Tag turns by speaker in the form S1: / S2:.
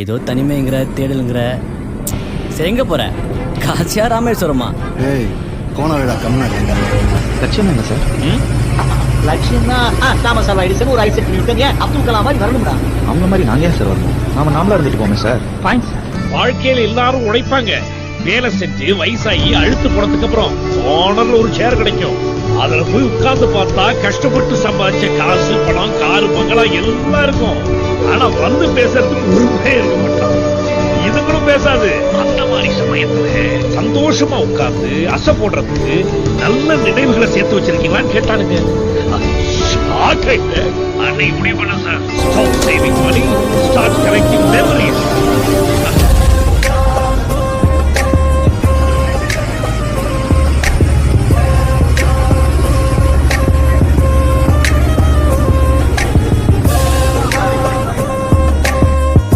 S1: ஏதோ தனிமைங்கிற தேடலுங்கிற. சரி, எங்கே போகிற? காசியா ராமேஸ்வரமா?
S2: ஏய், கோணவேடா கம்னாடி.
S3: லட்சியம் என்ன சார்?
S4: லட்சியம்னா தாமஸ் ஆல்வா எடிசன் ஒரு ஐசக் நியூட்டன், ஏன் அப்துல் கலாம் மாதிரி வரணும்டா.
S3: அவங்க மாதிரி நாங்க ஏன் சார் வரணும்? நாமளா இருந்துட்டு போமே சார்.
S4: ஃபைன்.
S5: வாழ்க்கையில எல்லாரும் உழைப்பாங்க, வேலை செஞ்சு வயசாகி அழுத்து போனதுக்கு அப்புறம் ஓனர்ல ஒரு சேர் கிடைக்கும். அதுல போய் உட்கார்ந்து பார்த்தா கஷ்டப்பட்டு சம்பாதிச்ச காசு, பணம், காரு, பங்களா எல்லாம் இருக்கும். ஆனா வந்து பேசுறதுக்கு ஒருமே இருக்க மாட்டான். இதுங்களும் பேசாது. அந்த மாதிரி சமயத்துல சந்தோஷமா உட்கார்ந்து அசை போடுறதுக்கு நல்ல நினைவுகளை சேர்த்து வச்சிருக்கீங்களான்னு கேட்டானுங்க. அன்னைக்கு முடிவு பண்ண sir. Stop saving money, start collecting